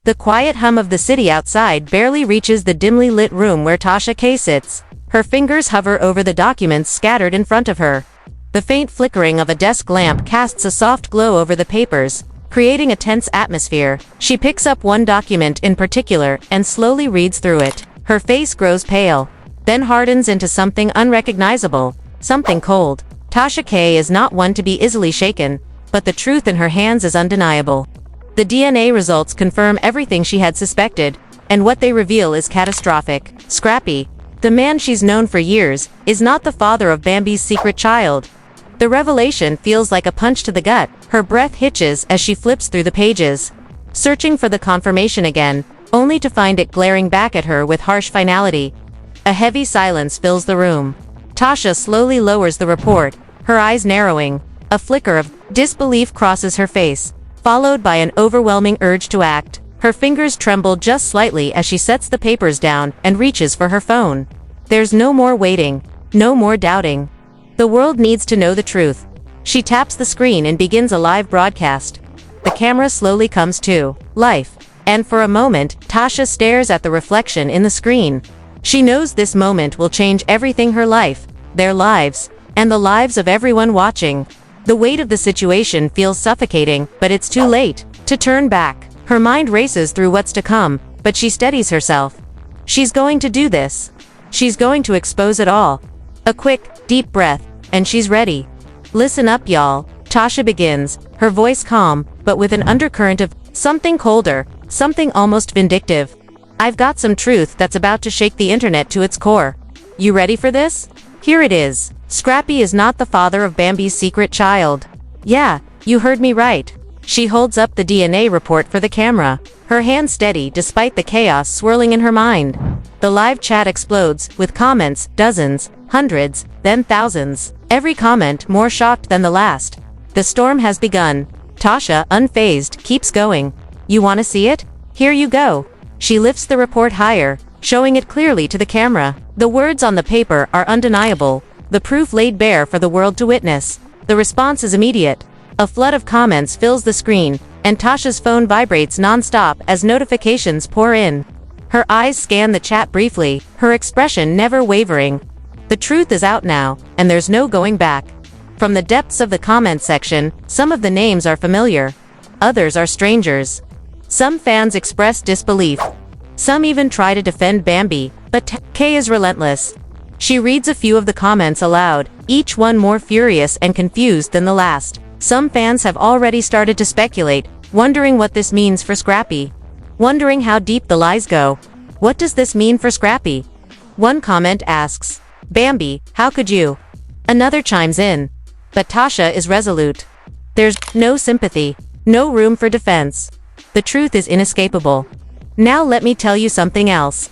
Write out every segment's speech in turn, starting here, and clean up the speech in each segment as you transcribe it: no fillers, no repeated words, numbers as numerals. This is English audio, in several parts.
The quiet hum of the city outside barely reaches the dimly lit room where Tasha K sits. Her fingers hover over the documents scattered in front of her. The faint flickering of a desk lamp casts a soft glow over the papers, creating a tense atmosphere. She picks up one document in particular and slowly reads through it. Her face grows pale, then hardens into something unrecognizable, something cold. Tasha K is not one to be easily shaken, but the truth in her hands is undeniable. The DNA results confirm everything she had suspected, and what they reveal is catastrophic. Scrappy, the man she's known for years, is not the father of Bambi's secret child. The revelation feels like a punch to the gut. Her breath hitches as she flips through the pages, searching for the confirmation again, only to find it glaring back at her with harsh finality. A heavy silence fills the room. Tasha slowly lowers the report, her eyes narrowing. A flicker of disbelief crosses her face, followed by an overwhelming urge to act. Her fingers tremble just slightly as she sets the papers down and reaches for her phone. There's no more waiting, no more doubting. The world needs to know the truth. She taps the screen and begins a live broadcast. The camera slowly comes to life, and for a moment, Tasha stares at the reflection in the screen. She knows this moment will change everything: her life, their lives, and the lives of everyone watching. The weight of the situation feels suffocating, but it's too late to turn back. Her mind races through what's to come, but she steadies herself. She's going to do this. She's going to expose it all. A quick, deep breath, and she's ready. Listen up, y'all. Tasha begins, her voice calm, but with an undercurrent of something colder, something almost vindictive. I've got some truth that's about to shake the internet to its core. You ready for this? Here it is. Scrappy is not the father of Bambi's secret child. Yeah, you heard me right. She holds up the DNA report for the camera, her hand steady despite the chaos swirling in her mind. The live chat explodes, with comments, dozens, hundreds, then thousands. Every comment more shocked than the last. The storm has begun. Tasha, unfazed, keeps going. You want to see it? Here you go. She lifts the report higher, showing it clearly to the camera. The words on the paper are undeniable, the proof laid bare for the world to witness. The response is immediate. A flood of comments fills the screen, and Tasha's phone vibrates non-stop as notifications pour in. Her eyes scan the chat briefly, her expression never wavering. The truth is out now, and there's no going back. From the depths of the comment section, some of the names are familiar. Others are strangers. Some fans express disbelief. Some even try to defend Bambi, but K is relentless. She reads a few of the comments aloud, each one more furious and confused than the last. Some fans have already started to speculate, wondering what this means for Scrappy. Wondering how deep the lies go. What does this mean for Scrappy? One comment asks, Bambi, how could you? Another chimes in. But Tasha is resolute. There's no sympathy, no room for defense. The truth is inescapable. Now let me tell you something else.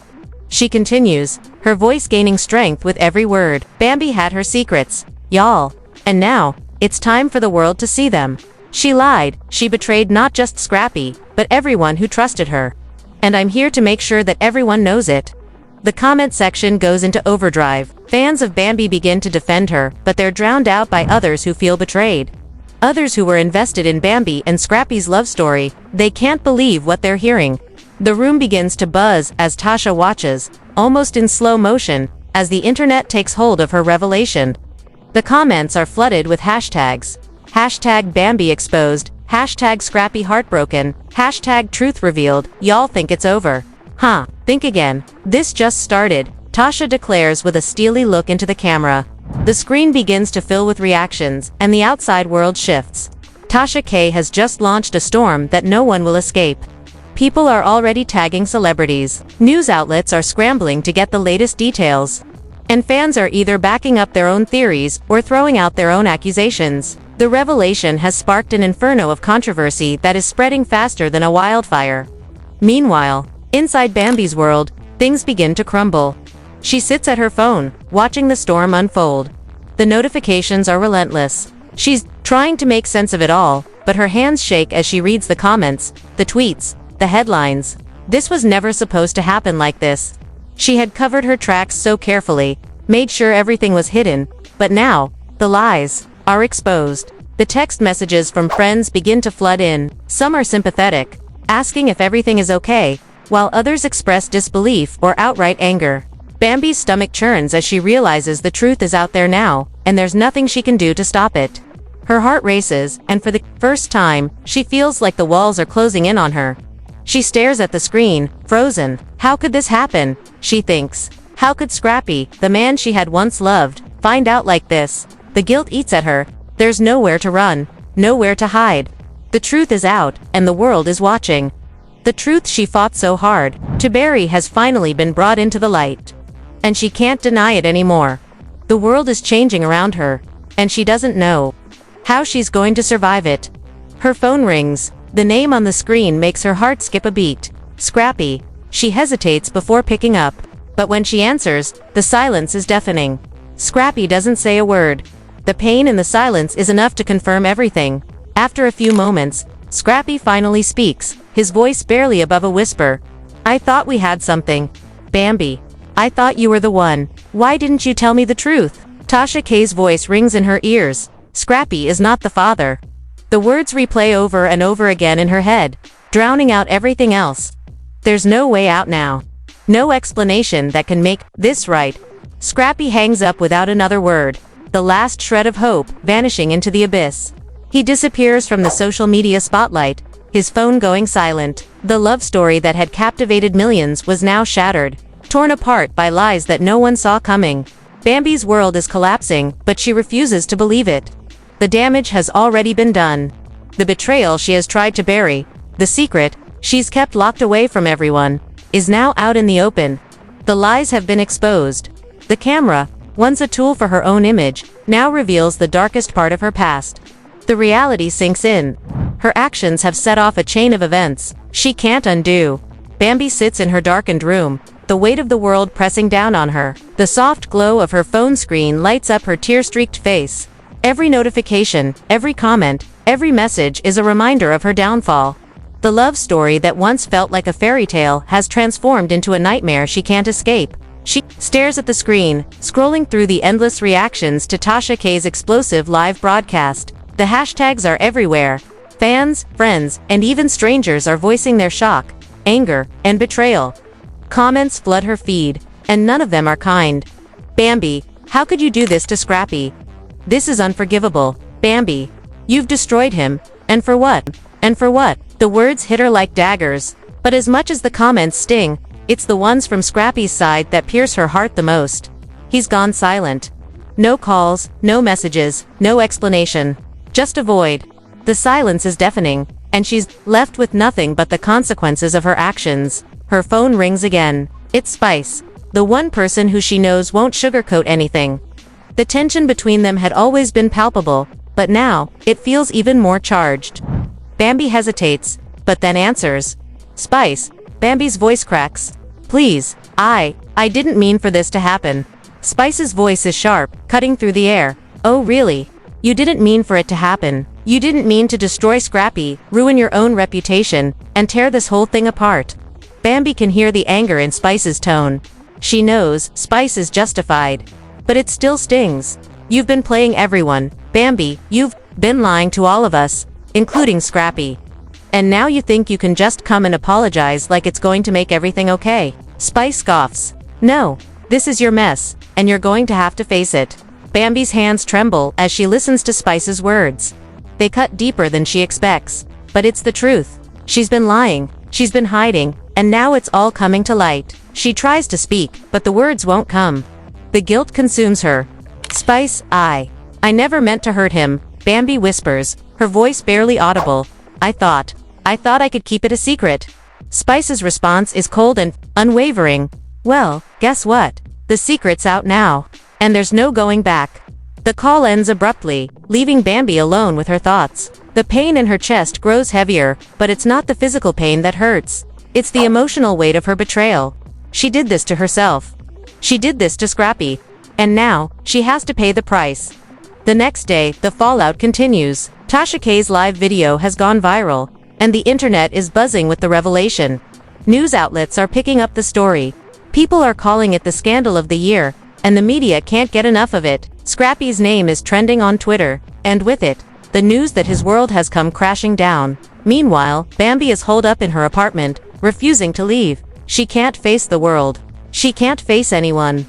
She continues, her voice gaining strength with every word. Bambi had her secrets, y'all. And now, it's time for the world to see them. She lied, she betrayed not just Scrappy, but everyone who trusted her. And I'm here to make sure that everyone knows it. The comment section goes into overdrive. Fans of Bambi begin to defend her, but they're drowned out by others who feel betrayed. Others who were invested in Bambi and Scrappy's love story, they can't believe what they're hearing. The room begins to buzz as Tasha watches, almost in slow motion, as the internet takes hold of her revelation. The comments are flooded with hashtags. Hashtag Bambi exposed, hashtag Scrappy heartbroken, hashtag truth revealed. Y'all think it's over. Huh, think again. This just started, Tasha declares with a steely look into the camera. The screen begins to fill with reactions, and the outside world shifts. Tasha K has just launched a storm that no one will escape. People are already tagging celebrities. News outlets are scrambling to get the latest details. And fans are either backing up their own theories or throwing out their own accusations. The revelation has sparked an inferno of controversy that is spreading faster than a wildfire. Meanwhile, inside Bambi's world, things begin to crumble. She sits at her phone, watching the storm unfold. The notifications are relentless. She's trying to make sense of it all, but her hands shake as she reads the comments, the tweets, the headlines. This was never supposed to happen like this. She had covered her tracks so carefully, made sure everything was hidden, but now, the lies are exposed. The text messages from friends begin to flood in. Some are sympathetic, asking if everything is okay, while others express disbelief or outright anger. Bambi's stomach churns as she realizes the truth is out there now, and there's nothing she can do to stop it. Her heart races, and for the first time, she feels like the walls are closing in on her. She stares at the screen, frozen. How could this happen? She thinks. How could Scrappy, the man she had once loved, find out like this? The guilt eats at her. There's nowhere to run, nowhere to hide. The truth is out, and the world is watching. The truth she fought so hard to bury has finally been brought into the light. And she can't deny it anymore. The world is changing around her, and she doesn't know how she's going to survive it. Her phone rings. The name on the screen makes her heart skip a beat. Scrappy. She hesitates before picking up, but when she answers, the silence is deafening. Scrappy doesn't say a word. The pain in the silence is enough to confirm everything. After a few moments, Scrappy finally speaks, his voice barely above a whisper. I thought we had something. Bambi. I thought you were the one. Why didn't you tell me the truth? Tasha K's voice rings in her ears. Scrappy is not the father. The words replay over and over again in her head, drowning out everything else. There's no way out now. No explanation that can make this right. Scrappy hangs up without another word, the last shred of hope vanishing into the abyss. He disappears from the social media spotlight, his phone going silent. The love story that had captivated millions was now shattered, torn apart by lies that no one saw coming. Bambi's world is collapsing, but she refuses to believe it. The damage has already been done. The betrayal she has tried to bury, the secret she's kept locked away from everyone, is now out in the open. The lies have been exposed. The camera, once a tool for her own image, now reveals the darkest part of her past. The reality sinks in. Her actions have set off a chain of events she can't undo. Bambi sits in her darkened room, the weight of the world pressing down on her. The soft glow of her phone screen lights up her tear-streaked face. Every notification, every comment, every message is a reminder of her downfall. The love story that once felt like a fairy tale has transformed into a nightmare she can't escape. She stares at the screen, scrolling through the endless reactions to Tasha K's explosive live broadcast. The hashtags are everywhere. Fans, friends, and even strangers are voicing their shock, anger, and betrayal. Comments flood her feed, and none of them are kind. Bambi, how could you do this to Scrappy? This is unforgivable. Bambi, you've destroyed him. And for what? And for what? The words hit her like daggers. But as much as the comments sting, it's the ones from Scrappy's side that pierce her heart the most. He's gone silent. No calls, no messages, no explanation. Just a void. The silence is deafening, and she's left with nothing but the consequences of her actions. Her phone rings again. It's Spice, the one person who she knows won't sugarcoat anything. The tension between them had always been palpable, but now, it feels even more charged. Bambi hesitates, but then answers. Spice. Bambi's voice cracks. Please, I didn't mean for this to happen. Spice's voice is sharp, cutting through the air. Oh really? You didn't mean for it to happen. You didn't mean to destroy Scrappy, ruin your own reputation, and tear this whole thing apart. Bambi can hear the anger in Spice's tone. She knows Spice is justified. But it still stings. You've been playing everyone. Bambi, you've been lying to all of us, including Scrappy. And now you think you can just come and apologize like it's going to make everything okay. Spice scoffs. No, this is your mess, and you're going to have to face it. Bambi's hands tremble as she listens to Spice's words. They cut deeper than she expects. But it's the truth. She's been lying, she's been hiding, and now it's all coming to light. She tries to speak, but the words won't come. The guilt consumes her. Spice, I never meant to hurt him, Bambi whispers, her voice barely audible. I thought I could keep it a secret. Spice's response is cold and unwavering. Well, guess what? The secret's out now. And there's no going back. The call ends abruptly, leaving Bambi alone with her thoughts. The pain in her chest grows heavier, but it's not the physical pain that hurts. It's the emotional weight of her betrayal. She did this to herself. She did this to Scrappy. And now, she has to pay the price. The next day, the fallout continues. Tasha K's live video has gone viral, and the internet is buzzing with the revelation. News outlets are picking up the story. People are calling it the scandal of the year, and the media can't get enough of it. Scrappy's name is trending on Twitter, and with it, the news that his world has come crashing down. Meanwhile, Bambi is holed up in her apartment, refusing to leave. She can't face the world. She can't face anyone.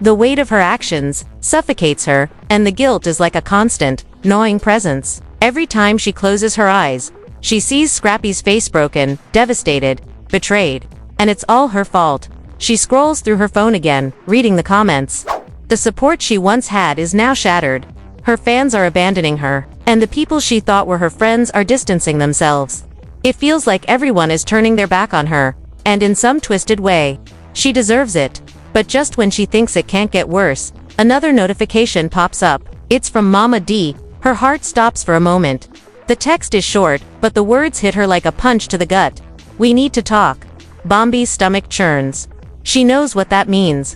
The weight of her actions suffocates her, and the guilt is like a constant, gnawing presence. Every time she closes her eyes, she sees Scrappy's face broken, devastated, betrayed. And it's all her fault. She scrolls through her phone again, reading the comments. The support she once had is now shattered. Her fans are abandoning her, and the people she thought were her friends are distancing themselves. It feels like everyone is turning their back on her, and in some twisted way, she deserves it. But just when she thinks it can't get worse, another notification pops up. It's from Mama D. Her heart stops for a moment. The text is short, but the words hit her like a punch to the gut. "We need to talk." Bambi's stomach churns. She knows what that means.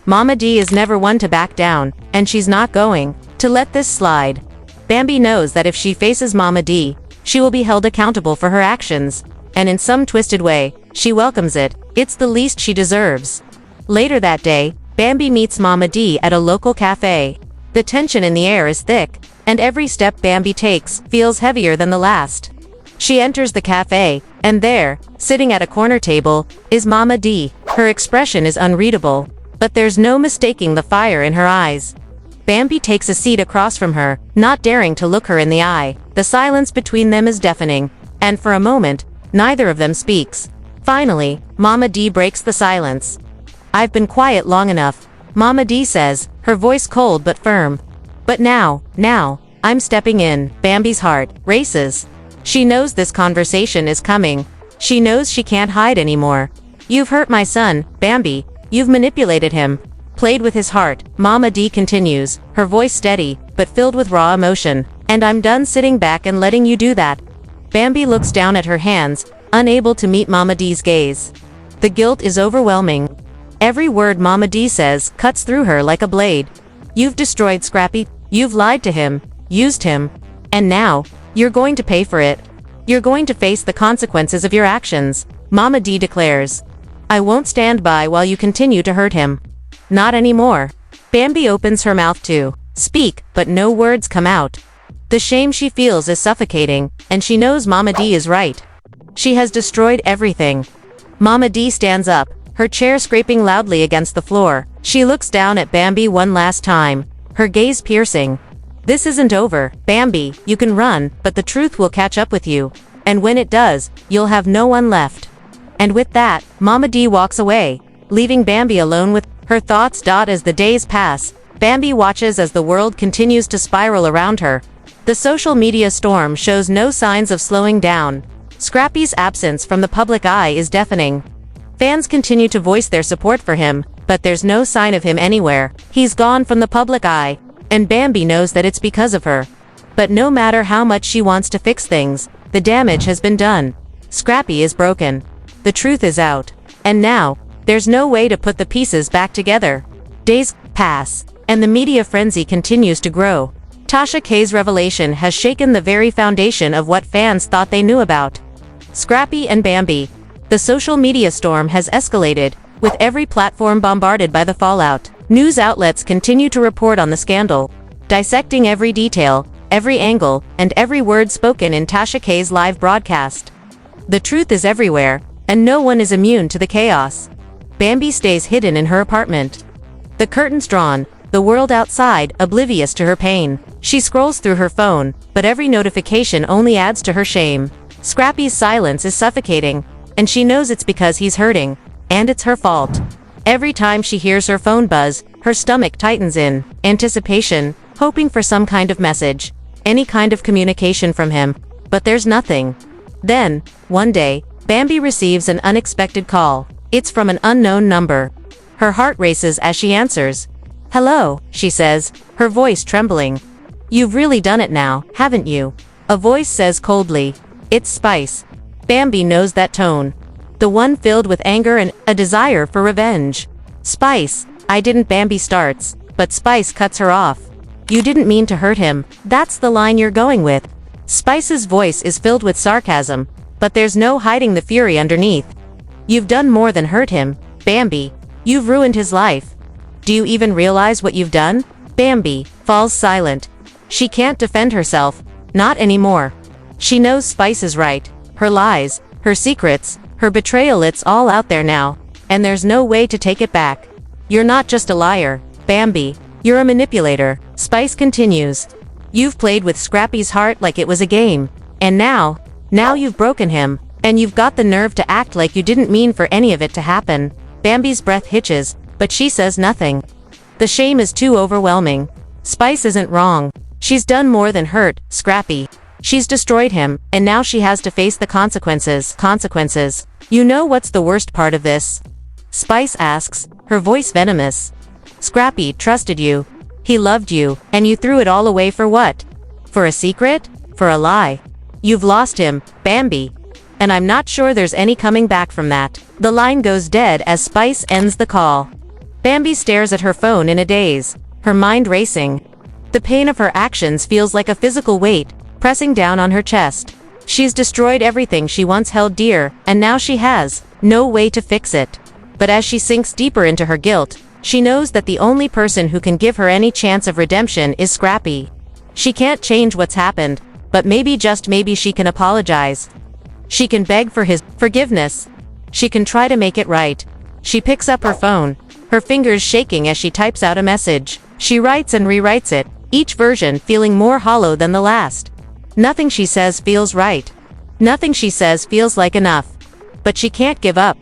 Mama D is never one to back down, and she's not going to let this slide. Bambi knows that if she faces Mama D, she will be held accountable for her actions, and in some twisted way, she welcomes it. It's the least she deserves. Later that day, Bambi meets Mama D at a local cafe. The tension in the air is thick, and every step Bambi takes feels heavier than the last. She enters the cafe, and there, sitting at a corner table, is Mama D. Her expression is unreadable, but there's no mistaking the fire in her eyes. Bambi takes a seat across from her, not daring to look her in the eye. The silence between them is deafening, and for a moment, neither of them speaks. Finally, Mama D breaks the silence. "I've been quiet long enough," Mama D says, her voice cold but firm. "But now, I'm stepping in." Bambi's heart races. She knows this conversation is coming. She knows she can't hide anymore. "You've hurt my son, Bambi. You've manipulated him, played with his heart." Mama D continues, her voice steady, but filled with raw emotion. "And I'm done sitting back and letting you do that." Bambi looks down at her hands, unable to meet Mama D's gaze. The guilt is overwhelming. Every word Mama D says cuts through her like a blade. "You've destroyed Scrappy. You've lied to him, used him. And now, you're going to pay for it. You're going to face the consequences of your actions." Mama D declares. "I won't stand by while you continue to hurt him. Not anymore." Bambi opens her mouth to speak, but no words come out. The shame she feels is suffocating, and she knows Mama D is right. She has destroyed everything. Mama D stands up, her chair scraping loudly against the floor. She looks down at Bambi one last time, her gaze piercing. "This isn't over, Bambi. You can run, but the truth will catch up with you. And when it does, you'll have no one left." And with that, Mama D walks away, leaving Bambi alone with her thoughts. As the days pass, Bambi watches as the world continues to spiral around her. The social media storm shows no signs of slowing down. Scrappy's absence from the public eye is deafening. Fans continue to voice their support for him, but there's no sign of him anywhere. He's gone from the public eye, and Bambi knows that it's because of her. But no matter how much she wants to fix things, the damage has been done. Scrappy is broken. The truth is out. And now, there's no way to put the pieces back together. Days pass, and the media frenzy continues to grow. Tasha K's revelation has shaken the very foundation of what fans thought they knew about Scrappy and Bambi. The social media storm has escalated, with every platform bombarded by the fallout. News outlets continue to report on the scandal, dissecting every detail, every angle, and every word spoken in Tasha K's live broadcast. The truth is everywhere, and no one is immune to the chaos. Bambi stays hidden in her apartment. The curtains drawn, the world outside oblivious to her pain. She scrolls through her phone, but every notification only adds to her shame. Scrappy's silence is suffocating, and she knows it's because he's hurting, and it's her fault. Every time she hears her phone buzz, her stomach tightens in anticipation, hoping for some kind of message, any kind of communication from him, but there's nothing. Then, one day, Bambi receives an unexpected call. It's from an unknown number. Her heart races as she answers. "Hello," she says, her voice trembling. "You've really done it now, haven't you?" A voice says coldly. "It's Spice." Bambi knows that tone. The one filled with anger and a desire for revenge. "Spice, I didn't." Bambi starts, but Spice cuts her off. "You didn't mean to hurt him. That's the line you're going with." Spice's voice is filled with sarcasm, but there's no hiding the fury underneath. "You've done more than hurt him, Bambi. You've ruined his life. Do you even realize what you've done?" Bambi falls silent. She can't defend herself, not anymore. She knows Spice is right. her lies, her secrets, her betrayal. It's all out there now, and there's no way to take it back. You're not just a liar, Bambi. You're a manipulator. Spice continues. You've played with Scrappy's heart like it was a game. And now you've broken him, and you've got the nerve to act like you didn't mean for any of it to happen. Bambi's breath hitches, but she says nothing. The shame is too overwhelming. Spice isn't wrong. She's done more than hurt Scrappy. She's destroyed him, and now she has to face the consequences. You know what's the worst part of this? Spice asks, her voice venomous. Scrappy trusted you. He loved you, and you threw it all away for what? For a secret? For a lie? You've lost him, Bambi. And I'm not sure there's any coming back from that. The line goes dead as Spice ends the call. Bambi stares at her phone in a daze, her mind racing. The pain of her actions feels like a physical weight, pressing down on her chest. She's destroyed everything she once held dear, and now she has no way to fix it. But as she sinks deeper into her guilt, she knows that the only person who can give her any chance of redemption is Scrappy. She can't change what's happened, but maybe, just maybe, she can apologize. She can beg for his forgiveness. She can try to make it right. She picks up her phone, her fingers shaking as she types out a message. She writes and rewrites it, each version feeling more hollow than the last. Nothing she says feels right. Nothing she says feels like enough. But she can't give up.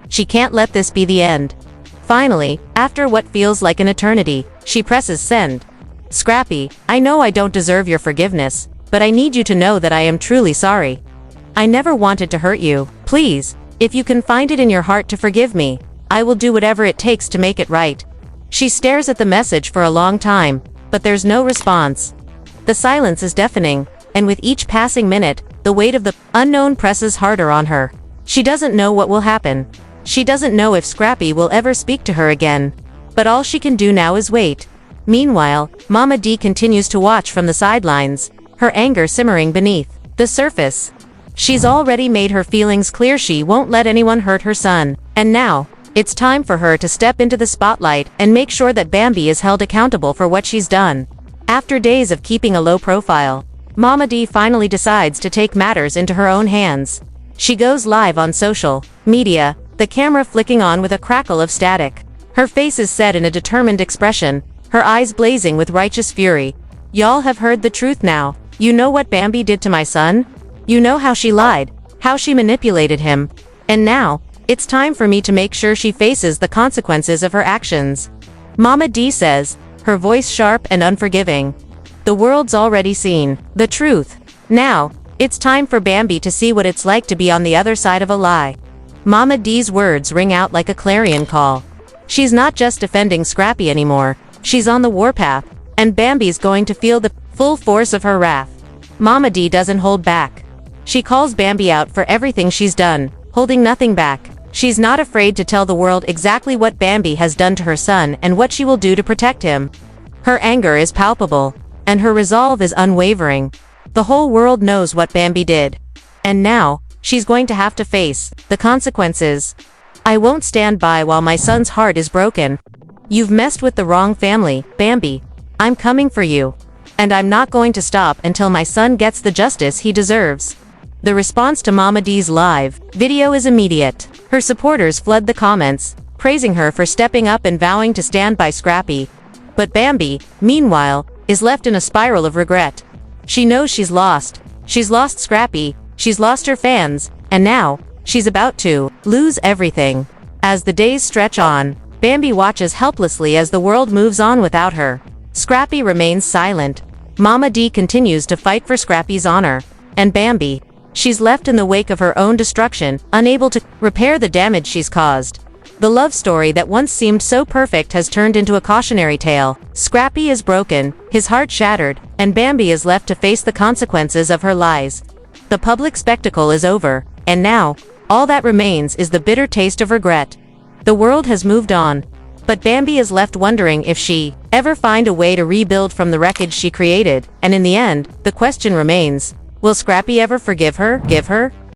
She can't let this be the end. Finally, after what feels like an eternity, she presses send. Scrappy, I know I don't deserve your forgiveness, but I need you to know that I am truly sorry. I never wanted to hurt you. Please, if you can find it in your heart to forgive me, I will do whatever it takes to make it right. She stares at the message for a long time, but there's no response. The silence is deafening, and with each passing minute, the weight of the unknown presses harder on her. She doesn't know what will happen. She doesn't know if Scrappy will ever speak to her again. But all she can do now is wait. Meanwhile, Mama D continues to watch from the sidelines, her anger simmering beneath the surface. She's already made her feelings clear. She won't let anyone hurt her son. And now, it's time for her to step into the spotlight and make sure that Bambi is held accountable for what she's done. After days of keeping a low profile, Mama D finally decides to take matters into her own hands. She goes live on social media, the camera flicking on with a crackle of static. Her face is set in a determined expression, her eyes blazing with righteous fury. Y'all have heard the truth now. You know what Bambi did to my son? You know how she lied, how she manipulated him. And now, it's time for me to make sure she faces the consequences of her actions. Mama D says, her voice sharp and unforgiving. The world's already seen the truth. Now, it's time for Bambi to see what it's like to be on the other side of a lie. Mama D's words ring out like a clarion call. She's not just defending Scrappy anymore. She's on the warpath, and Bambi's going to feel the full force of her wrath. Mama D doesn't hold back. She calls Bambi out for everything she's done, holding nothing back. She's not afraid to tell the world exactly what Bambi has done to her son and what she will do to protect him. Her anger is palpable, and her resolve is unwavering. The whole world knows what Bambi did. And now, she's going to have to face the consequences. I won't stand by while my son's heart is broken. You've messed with the wrong family, Bambi. I'm coming for you. And I'm not going to stop until my son gets the justice he deserves. The response to Mama D's live video is immediate. Her supporters flood the comments, praising her for stepping up and vowing to stand by Scrappy. But Bambi, meanwhile, is left in a spiral of regret. She knows she's lost. She's lost Scrappy, she's lost her fans, and now, she's about to lose everything. As the days stretch on, Bambi watches helplessly as the world moves on without her. Scrappy remains silent. Mama D continues to fight for Scrappy's honor. And Bambi, she's left in the wake of her own destruction, unable to repair the damage she's caused. The love story that once seemed so perfect has turned into a cautionary tale. Scrappy is broken, his heart shattered, and Bambi is left to face the consequences of her lies. The public spectacle is over, and now, all that remains is the bitter taste of regret. The world has moved on, but Bambi is left wondering if she ever find a way to rebuild from the wreckage she created, and in the end, the question remains, will Scrappy ever forgive her?